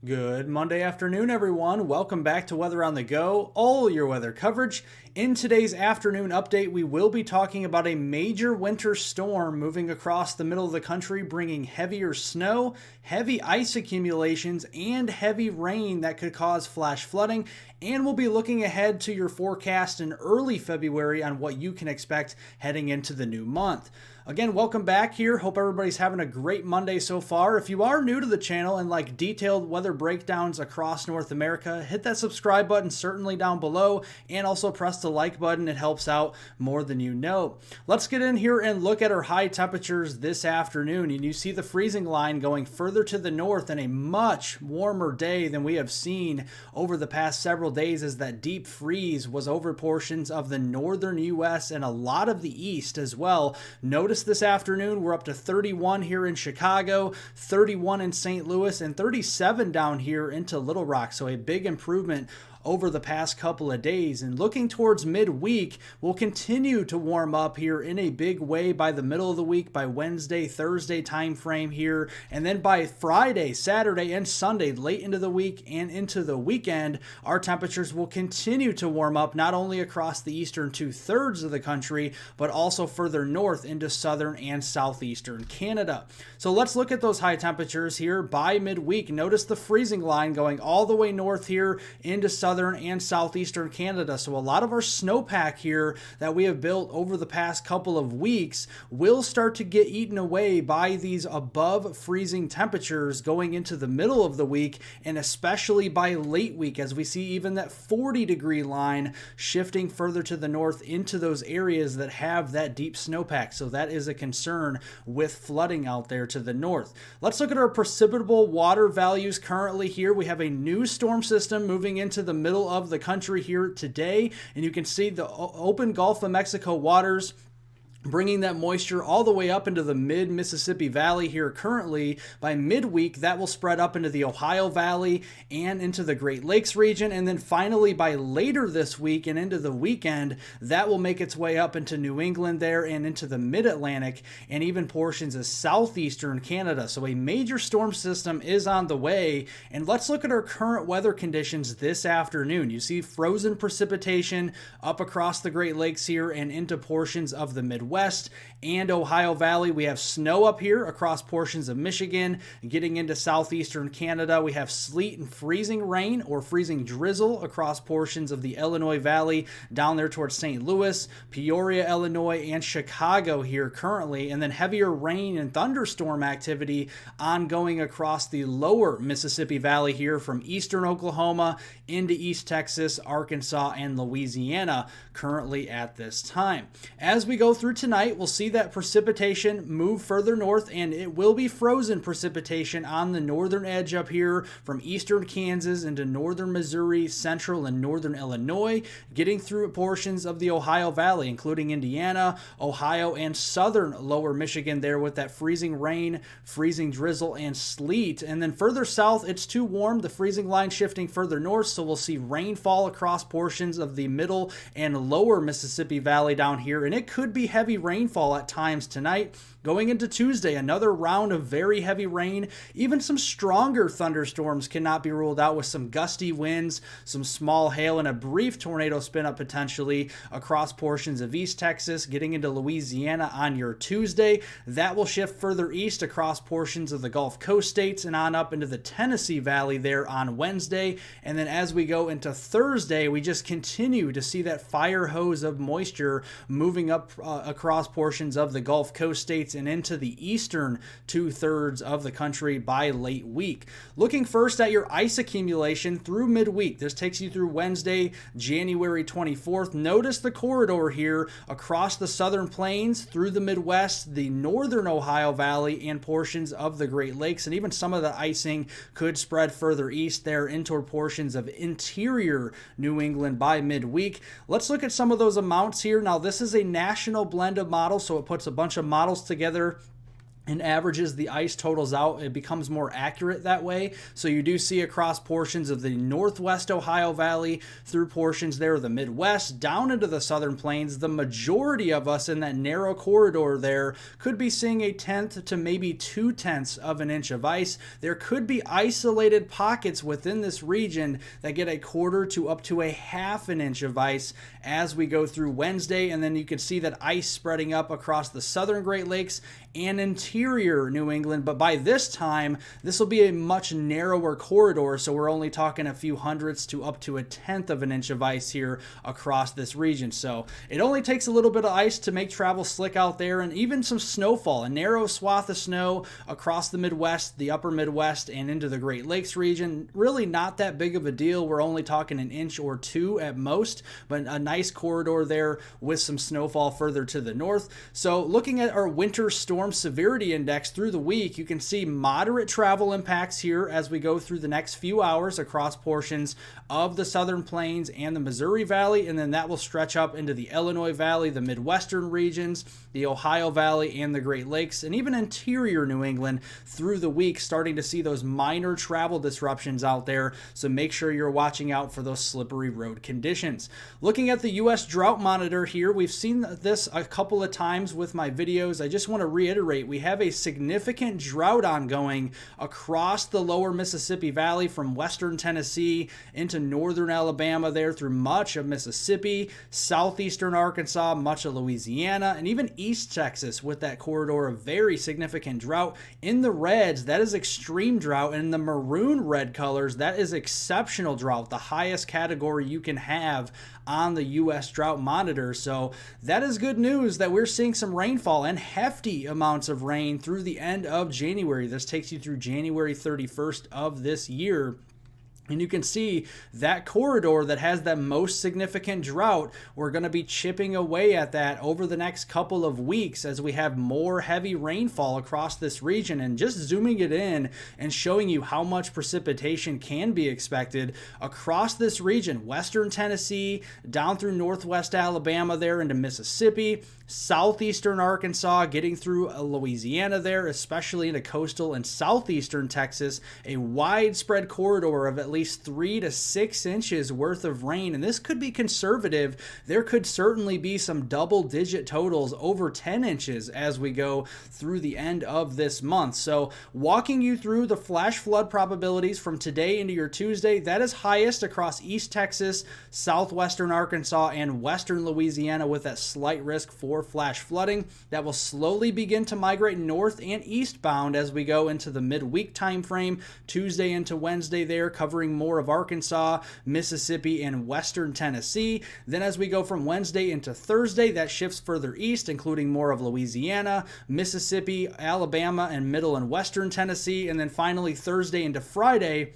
Good Monday afternoon, everyone. Welcome back to Weather on the Go, all your weather coverage. In today's afternoon update, we will be talking about a major winter storm moving across the middle of the country, bringing heavier snow, heavy ice accumulations, and heavy rain that could cause flash flooding. And we'll be looking ahead to your forecast in early February on what you can expect heading into the new month. Again, welcome back here. Hope everybody's having a great Monday so far. If you are new to the channel and like detailed weather breakdowns across North America, hit that subscribe button certainly down below and also press the like button. It helps out more than you know. Let's get in here and look at our high temperatures this afternoon. And you see the freezing line going further to the north in a much warmer day than we have seen over the past several days, as that deep freeze was over portions of the northern U.S. and a lot of the east as well. Notice this afternoon we're up to 31 here in Chicago, 31 in St. Louis, and 37 down here into Little Rock. So a big improvement over the past couple of days. And looking towards midweek, we'll continue to warm up here in a big way by the middle of the week, by Wednesday, Thursday time frame here. And then by Friday, Saturday, and Sunday, late into the week and into the weekend, our temperatures will continue to warm up, not only across the eastern 2/3 of the country, but also further north into southern and southeastern Canada. So let's look at those high temperatures here by midweek. Notice the freezing line going all the way north here into southern and southeastern Canada. So a lot of our snowpack here that we have built over the past couple of weeks will start to get eaten away by these above freezing temperatures going into the middle of the week, and especially by late week, as we see even that 40-degree line shifting further to the north into those areas that have that deep snowpack. So that is a concern with flooding out there to the north. Let's look at our precipitable water values currently here. We have a new storm system moving into the middle of the country here today, and you can see the open Gulf of Mexico waters bringing that moisture all the way up into the mid-Mississippi Valley here currently. By midweek, that will spread up into the Ohio Valley and into the Great Lakes region. And then finally, by later this week and into the weekend, that will make its way up into New England there and into the mid-Atlantic and even portions of southeastern Canada. So a major storm system is on the way. And let's look at our current weather conditions this afternoon. You see frozen precipitation up across the Great Lakes here and into portions of the Midwest and Ohio Valley. We have snow up here across portions of Michigan. Getting into southeastern Canada, we have sleet and freezing rain or freezing drizzle across portions of the Illinois Valley down there towards St. Louis, Peoria, Illinois, and Chicago here currently. And then heavier rain and thunderstorm activity ongoing across the lower Mississippi Valley here from eastern Oklahoma into East Texas, Arkansas, and Louisiana currently at this time. As we go through tonight, we'll see that precipitation move further north, and it will be frozen precipitation on the northern edge up here from eastern Kansas into northern Missouri, central and northern Illinois, getting through portions of the Ohio Valley, including Indiana, Ohio, and southern lower Michigan there with that freezing rain, freezing drizzle, and sleet. And then further south, it's too warm, the freezing line shifting further north, so we'll see rainfall across portions of the middle and lower Mississippi Valley down here, and it could be heavy rainfall at times tonight. Going into Tuesday, another round of very heavy rain. Even some stronger thunderstorms cannot be ruled out, with some gusty winds, some small hail, and a brief tornado spin up potentially across portions of East Texas, getting into Louisiana on your Tuesday. That will shift further east across portions of the Gulf Coast states and on up into the Tennessee Valley there on Wednesday. And then as we go into Thursday, we just continue to see that fire hose of moisture moving up across portions of the Gulf Coast states and into the eastern 2/3 of the country by late week. Looking first at your ice accumulation through midweek. This takes you through Wednesday, January 24th. Notice the corridor here across the southern plains, through the Midwest, the northern Ohio Valley, and portions of the Great Lakes. And even some of the icing could spread further east there into portions of interior New England by midweek. Let's look at some of those amounts here. Now, this is a national blend of models, so it puts a bunch of models together and averages the ice totals out. It becomes more accurate that way. So you do see across portions of the northwest Ohio Valley, through portions there of the Midwest, down into the southern plains. The majority of us in that narrow corridor there could be seeing a tenth to maybe 2/10 of an inch of ice. There could be isolated pockets within this region that get a quarter to up to a half an inch of ice as we go through Wednesday. And then you can see that ice spreading up across the southern Great Lakes and interior New England. But by this time, this will be a much narrower corridor, so we're only talking a few hundredths to up to a tenth of an inch of ice here across this region. So it only takes a little bit of ice to make travel slick out there, and even some snowfall, a narrow swath of snow across the Midwest, the upper Midwest, and into the Great Lakes region. Really not that big of a deal. We're only talking an inch or two at most, but a nice corridor there with some snowfall further to the north. So looking at our winter storm severity index through the week, you can see moderate travel impacts here as we go through the next few hours across portions of the southern plains and the Missouri Valley, and then that will stretch up into the Illinois Valley, the Midwestern regions, the Ohio Valley, and the Great Lakes, and even interior New England through the week, starting to see those minor travel disruptions out there. So make sure you're watching out for those slippery road conditions. Looking at the U.S. Drought Monitor here, we've seen this a couple of times with my videos. I just want to reiterate, we have a significant drought ongoing across the lower Mississippi Valley from western Tennessee into northern Alabama there through much of Mississippi, southeastern Arkansas, much of Louisiana, and even East Texas with that corridor of very significant drought. In the reds, that is extreme drought, and in the maroon red colors, that is exceptional drought, the highest category you can have on the U.S. Drought Monitor. So that is good news that we're seeing some rainfall and hefty amounts of rain through the end of January. This takes you through January 31st of this year. And you can see that corridor that has that most significant drought, we're going to be chipping away at that over the next couple of weeks as we have more heavy rainfall across this region. And just zooming it in and showing you how much precipitation can be expected across this region, western Tennessee, down through northwest Alabama there into Mississippi, southeastern Arkansas, getting through Louisiana there, especially into coastal and southeastern Texas, a widespread corridor of at least 3 to 6 inches worth of rain. And this could be conservative. There could certainly be some double-digit totals over 10 inches as we go through the end of this month. So walking you through the flash flood probabilities from today into your Tuesday, that is highest across East Texas, southwestern Arkansas, and western Louisiana, with that slight risk for flash flooding. That will slowly begin to migrate north and eastbound as we go into the midweek time frame, Tuesday into Wednesday there, covering more of Arkansas, Mississippi, and western Tennessee. Then as we go from Wednesday into Thursday, that shifts further east, including more of Louisiana, Mississippi, Alabama, and middle and western Tennessee. And then finally Thursday into Friday,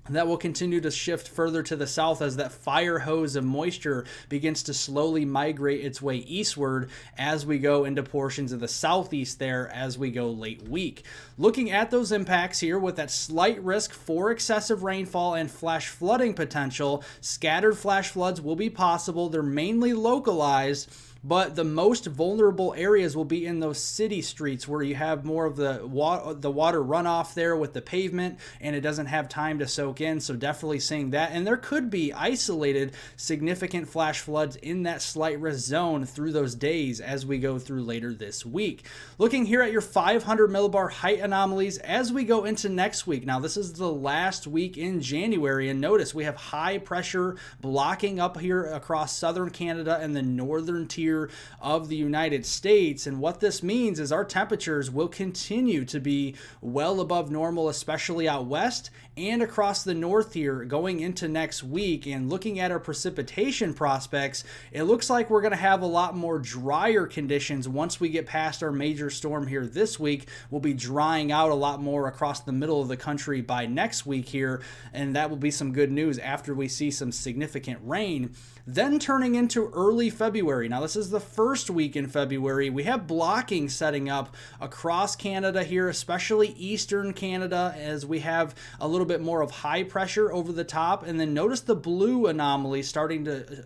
that will continue to shift further to the south as that fire hose of moisture begins to slowly migrate its way eastward as we go into portions of the southeast there as we go late week. Looking at those impacts here with that slight risk for excessive rainfall and flash flooding potential, scattered flash floods will be possible. They're mainly localized, but the most vulnerable areas will be in those city streets where you have more of the water runoff there with the pavement, and it doesn't have time to soak in. So definitely seeing that. And there could be isolated significant flash floods in that slight risk zone through those days as we go through later this week. Looking here at your 500 millibar height anomalies as we go into next week. Now this is the last week in January, and notice we have high pressure blocking up here across southern Canada and the northern tier of the United States. And what this means is our temperatures will continue to be well above normal, especially out west and across the north here going into next week. And looking at our precipitation prospects, it looks like we're going to have a lot more drier conditions once we get past our major storm here this week. We'll be drying out a lot more across the middle of the country by next week here, and that will be some good news after we see some significant rain. Then turning into early February. Now this is is the first week in February. We have blocking setting up across Canada here, especially eastern Canada, as we have a little bit more of high pressure over the top. And then notice the blue anomaly starting to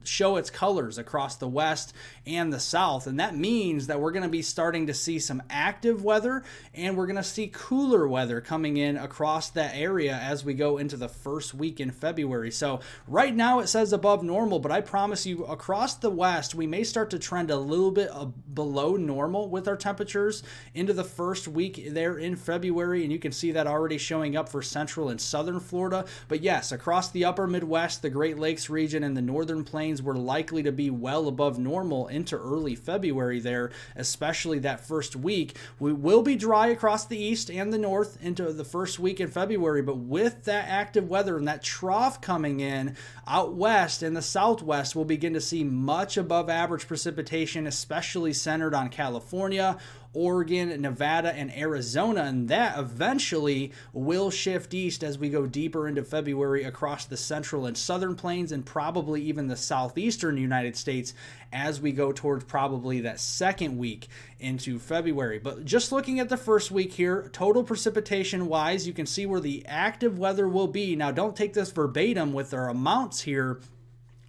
show its colors across the west and the south. And that means that we're going to be starting to see some active weather, and we're going to see cooler weather coming in across that area as we go into the first week in February. So right now it says above normal, but I promise you across the west, we may start to trend a little bit below normal with our temperatures into the first week there in February. And you can see that already showing up for central and southern Florida. But yes, across the upper Midwest, the Great Lakes region, and the northern plains, we're likely to be well above normal into early February there, especially that first week. We will be dry across the east and the north into the first week in February, but with that active weather and that trough coming in out west and the southwest, we'll begin to see much above average precipitation, especially centered on California, Oregon, Nevada, and Arizona, and that eventually will shift east as we go deeper into February across the central and southern plains, and probably even the southeastern United States as we go towards probably that second week into February. But just looking at the first week here, total precipitation wise, you can see where the active weather will be. Now, don't take this verbatim with our amounts here,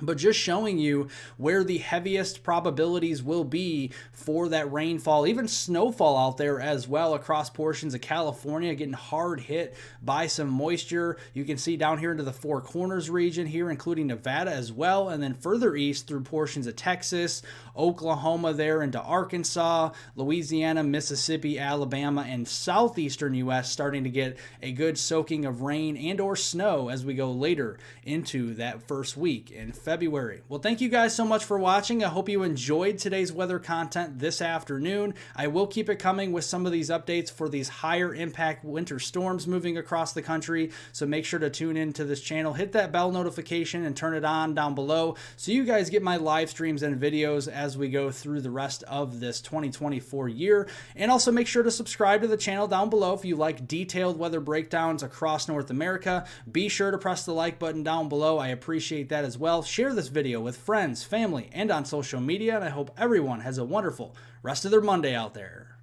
but just showing you where the heaviest probabilities will be for that rainfall, even snowfall out there as well across portions of California, getting hard hit by some moisture. You can see down here into the Four Corners region here, including Nevada as well, and then further east through portions of Texas, Oklahoma there into Arkansas, Louisiana, Mississippi, Alabama, and southeastern U.S. starting to get a good soaking of rain and or snow as we go later into that first week in February. Well, thank you guys so much for watching. I hope you enjoyed today's weather content this afternoon. I will keep it coming with some of these updates for these higher impact winter storms moving across the country. So make sure to tune into this channel, hit that bell notification, and turn it on down below so you guys get my live streams and videos as we go through the rest of this 2024 year. And also make sure to subscribe to the channel down below if you like detailed weather breakdowns across North America. Be sure to press the like button down below. I appreciate that as well. Share this video with friends, family, and on social media, and I hope everyone has a wonderful rest of their Monday out there.